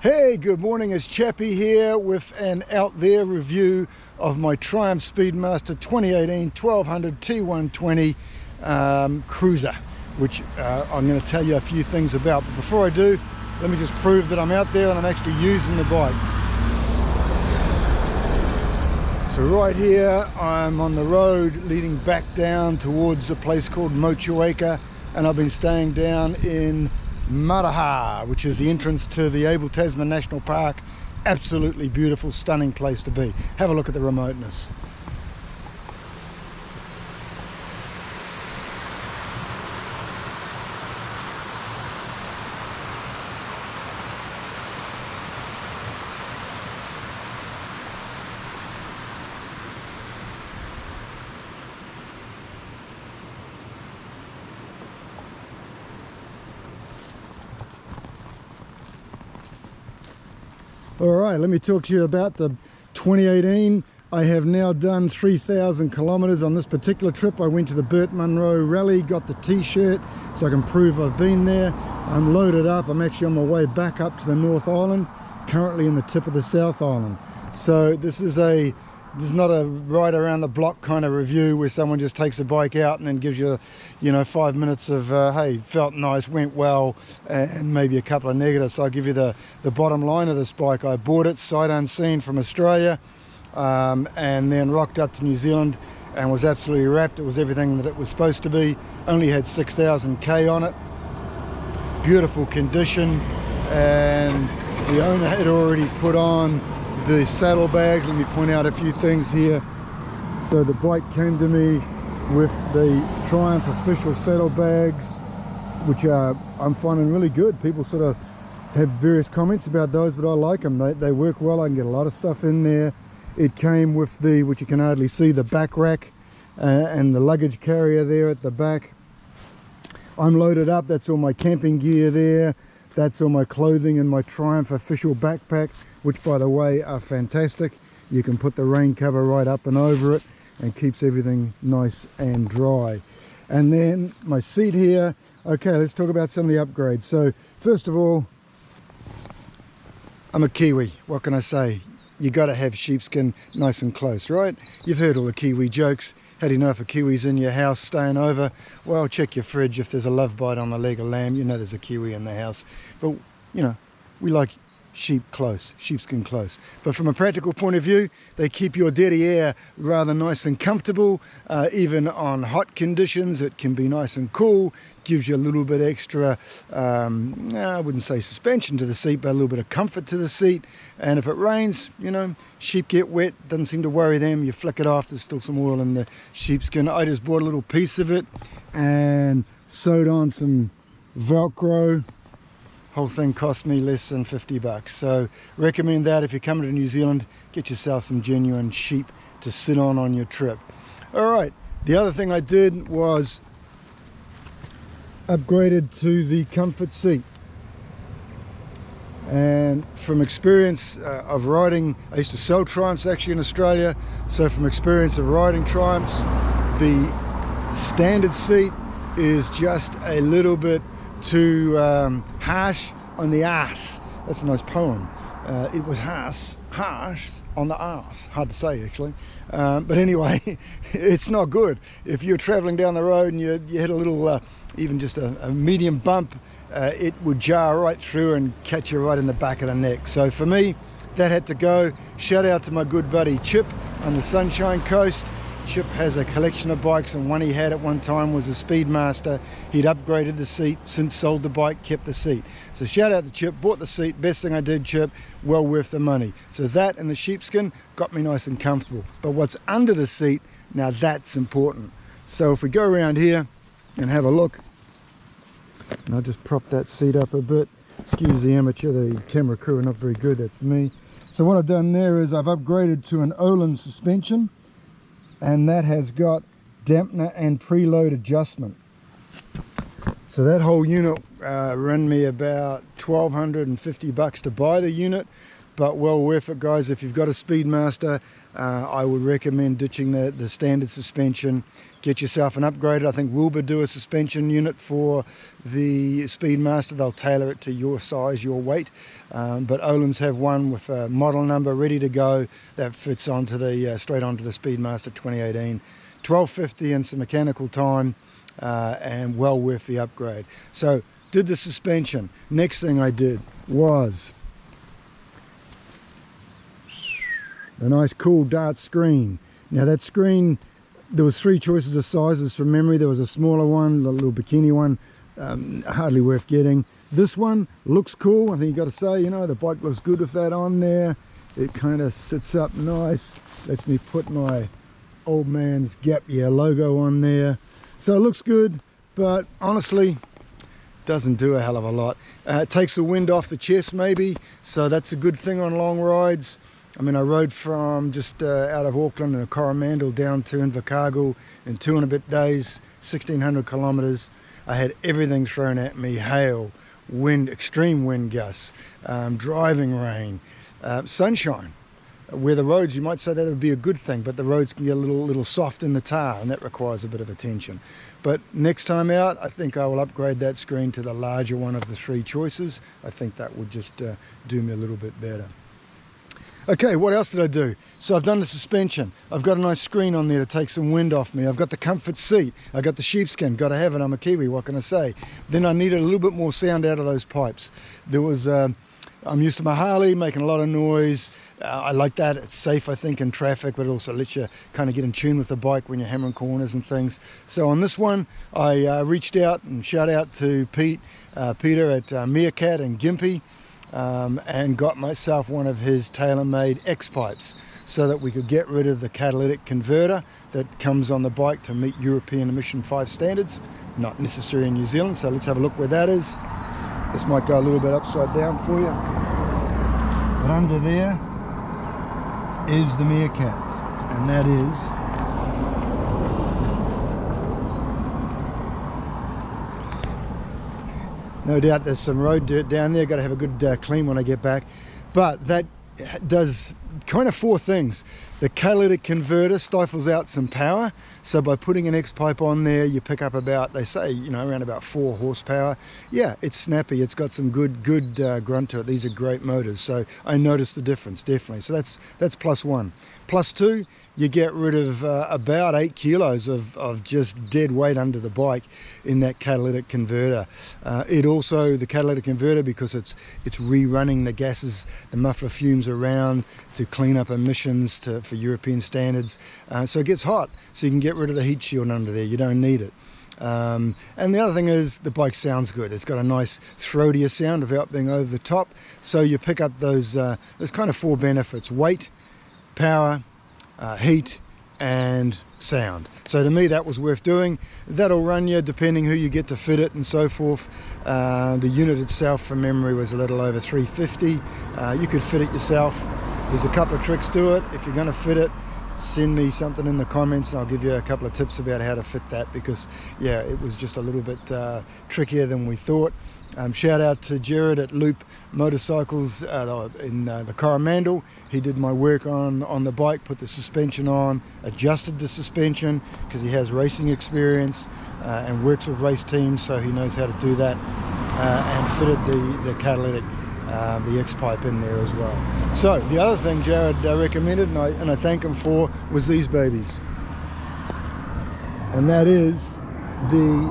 Hey, good morning, it's Chappie here with an out there review of my Triumph Speedmaster 2018 1200 T120 Cruiser, which I'm going to tell you a few things about. But before I do, let me just prove that I'm out there and I'm actually using the bike. So right here, I'm on the road leading back down towards a place called Motueka, and I've been staying down in Maraha, which is the entrance to the Abel Tasman National Park. Absolutely beautiful, stunning place to be. Have a look at the remoteness. Alright, let me talk to you about the 2018. I have now done 3,000 kilometers on this particular trip. I went to the Burt Munro Rally, got the t-shirt so I can prove I've been there. I'm loaded up. I'm actually on my way back up to the North Island, currently in the tip of the South Island. So this is not a ride around the block kind of review where someone just takes a bike out and then gives you, 5 minutes of, hey, felt nice, went well, and maybe a couple of negatives. So I'll give you the bottom line of this bike. I bought it sight unseen from Australia, and then rocked up to New Zealand and was absolutely wrapped. It was everything that it was supposed to be. Only had 6,000 K on it. Beautiful condition, and the owner had already put on the saddlebags. Let me point out a few things here. So the bike came to me with the Triumph official saddlebags, which I'm finding really good. People sort of have various comments about those, but I like them. They work well. I can get a lot of stuff in there. It came with the, which you can hardly see, the back rack and the luggage carrier there at the back. I'm loaded up. That's all my camping gear there. That's all my clothing and my Triumph official backpack, which by the way are fantastic. You can put the rain cover right up and over it and keeps everything nice and dry. And then my seat here. Okay, let's talk about some of the upgrades. So first of all, I'm a Kiwi. What can I say? You got to have sheepskin nice and close, right? You've heard all the Kiwi jokes. How do you know if a Kiwi's in your house staying over? Well, check your fridge. If there's a love bite on the leg of lamb, you know there's a Kiwi in the house. But, we like sheep close, sheepskin close. But from a practical point of view, they keep your dirty air rather nice and comfortable. Even on hot conditions, it can be nice and cool. Gives you a little bit extra, I wouldn't say suspension to the seat, but a little bit of comfort to the seat. And if it rains, sheep get wet, doesn't seem to worry them. You flick it off, there's still some oil in the sheepskin. I just bought a little piece of it and sewed on some Velcro. Whole thing cost me less than 50 bucks. So recommend that if you're coming to New Zealand, get yourself some genuine sheep to sit on your trip. All right, the other thing I did was upgraded to the comfort seat. And from experience of riding, I used to sell Triumphs actually in Australia. So from experience of riding Triumphs, the standard seat is just a little bit too harsh on the arse. That's a nice poem. It was harsh on the arse. Hard to say actually. But anyway, it's not good. If you're traveling down the road and you hit a little, even just a medium bump, it would jar right through and catch you right in the back of the neck. So for me, that had to go. Shout out to my good buddy Chip on the Sunshine Coast. Chip has a collection of bikes, and one he had at one time was a Speedmaster. He'd upgraded the seat, since sold the bike, kept the seat. So shout out to Chip, bought the seat, best thing I did, Chip, well worth the money. So that and the sheepskin got me nice and comfortable. But what's under the seat, now that's important. So if we go around here and have a look, and I'll just prop that seat up a bit. Excuse the amateur, the camera crew are not very good, that's me. So what I've done there is I've upgraded to an Olin suspension, and that has got dampener and preload adjustment. So that whole unit ran me about 1,250 bucks to buy the unit, but well worth it, guys. If you've got a Speedmaster, I would recommend ditching the standard suspension get yourself an upgrade. I think Wilbur do a suspension unit for the Speedmaster. They'll tailor it to your size, your weight. But Öhlins have one with a model number ready to go that fits onto the straight onto the Speedmaster 2018. 1250 and some mechanical time, and well worth the upgrade. So did the suspension. Next thing I did was a nice cool dart screen. Now that screen, there was 3 choices of sizes from memory. There was a smaller one, the little bikini one, hardly worth getting. This one looks cool. I think you got to say, you know, the bike looks good with that on there. It kind of sits up nice, lets me put my old man's Gap Year logo on there. So it looks good, but honestly doesn't do a hell of a lot. It takes the wind off the chest maybe, so that's a good thing on long rides. I mean, I rode from just out of Auckland and Coromandel down to Invercargill in 2 and a bit days, 1,600 kilometers. I had everything thrown at me: hail, wind, extreme wind gusts, driving rain, sunshine. Where the roads, you might say that would be a good thing, but the roads can get a little soft in the tar, and that requires a bit of attention. But next time out, I think I will upgrade that screen to the larger one of the 3 choices. I think that would just do me a little bit better. Okay, what else did I do? So I've done the suspension. I've got a nice screen on there to take some wind off me. I've got the comfort seat. I got the sheepskin. Got to have it. I'm a Kiwi. What can I say? Then I needed a little bit more sound out of those pipes. There was, I'm used to my Harley making a lot of noise. I like that. It's safe, I think, in traffic, but it also lets you kind of get in tune with the bike when you're hammering corners and things. So on this one, I reached out and shout out to Peter at Meerkat and Gympie, and got myself one of his tailor-made X pipes so that we could get rid of the catalytic converter that comes on the bike to meet European emission 5 standards. Not necessary in New Zealand, so let's have a look where that is. This might go a little bit upside down for you. But under there is the Meerkat, and that is no doubt there's some road dirt down there. Got to have a good clean when I get back. But that does kind of 4 things. The catalytic converter stifles out some power, so by putting an X pipe on there, you pick up about, they say, you know, around about 4 horsepower. Yeah, it's snappy. It's got some good grunt to it. These are great motors, so I noticed the difference, definitely. So that's +1. +2, you get rid of about 8 kilos of just dead weight under the bike in that catalytic converter. It also, the catalytic converter, because it's rerunning the gases, the muffler fumes around to clean up emissions for European standards. So it gets hot, so you can get rid of the heat shield under there. You don't need it. And the other thing is the bike sounds good. It's got a nice throatier sound without being over the top. So you pick up those, there's kind of 4 benefits: weight, power, heat, and sound. So to me that was worth doing. That'll run you, depending who you get to fit it and so forth. The unit itself from memory was a little over 350. You could fit it yourself. There's a couple of tricks to it. If you're going to fit it, send me something in the comments and I'll give you a couple of tips about how to fit that, because yeah, it was just a little bit trickier than we thought. Shout out to Jared at Loop Motorcycles in the Coromandel. He did my work on the bike, put the suspension on, adjusted the suspension because he has racing experience and works with race teams, so he knows how to do that, and fitted the catalytic, the X pipe in there as well. So the other thing Jared recommended, and I thank him for, was these babies, and that is the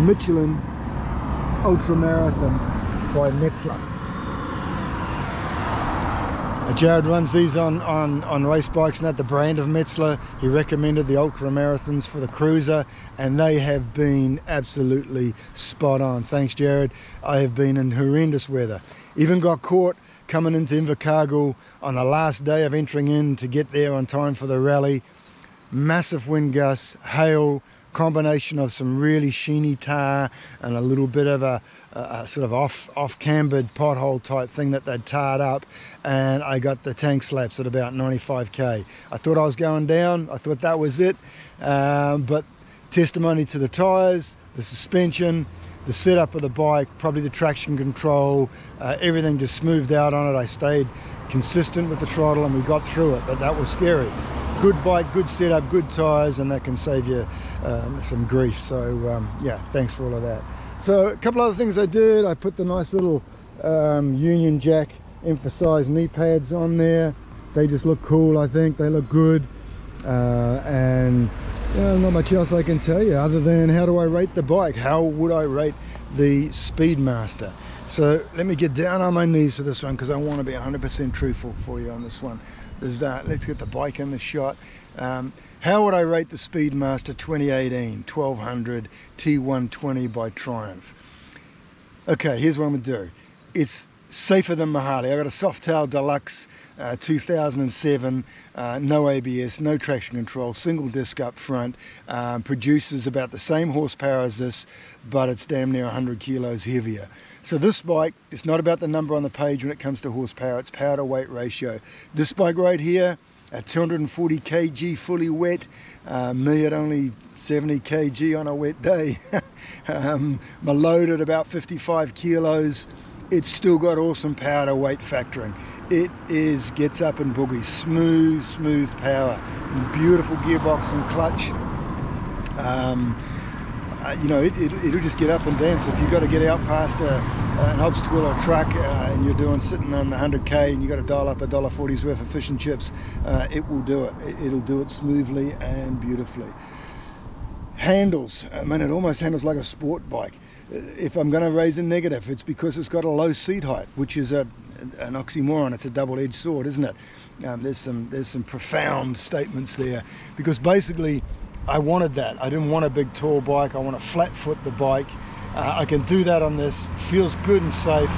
Michelin Ultra Marathon by Metzeler. Jared runs these on race bikes, and at the brand of Metzeler. He recommended the Ultra Marathons for the Cruiser, and they have been absolutely spot on. Thanks, Jared. I have been in horrendous weather. Even got caught coming into Invercargill on the last day of entering in to get there on time for the rally. Massive wind gusts, hail, combination of some really sheeny tar and a little bit of a sort of off-cambered pothole type thing that they'd tarred up, and I got the tank slaps at about 95k. I thought I was going down. I thought that was it, but testimony to the tyres, the suspension, the setup of the bike, probably the traction control, everything just smoothed out on it. I stayed consistent with the throttle and we got through it, but that was scary. good bike, good setup, good tyres, and that can save you some grief. So yeah, thanks for all of that. So a couple other things I did. I put the nice little Union Jack emphasized knee pads on there. They just look cool. I think they look good, and not much else I can tell you other than how do I rate the bike. How would I rate the Speedmaster? So let me get down on my knees for this one because I want to be 100% truthful for you on this one. Let's get the bike in the shot. How would I rate the Speedmaster 2018 1200 T120 by Triumph? Okay, here's what I'm going to do. It's safer than my Harley. I got a Softail Deluxe 2007, no ABS, no traction control, single disc up front, produces about the same horsepower as this, but it's damn near 100 kilos heavier. So this bike, it's not about the number on the page when it comes to horsepower, it's power to weight ratio. This bike right here, at 240 kg fully wet, me at only 70 kg on a wet day, my load at about 55 kilos, it's still got awesome power to weight factoring. It gets up and boogies, smooth power, beautiful gearbox and clutch. It'll just get up and dance. If you've got to get out past an obstacle or a truck and you're sitting on 100k and you've got to dial up $1.40's worth of fish and chips, it will do it. It'll do it smoothly and beautifully. Handles, I mean, it almost handles like a sport bike. If I'm going to raise a negative, it's because it's got a low seat height, which is an oxymoron. It's a double-edged sword, isn't it? There's some profound statements there, because basically I wanted that. I didn't want a big tall bike. I want to flat foot the bike. I can do that on this. Feels good and safe.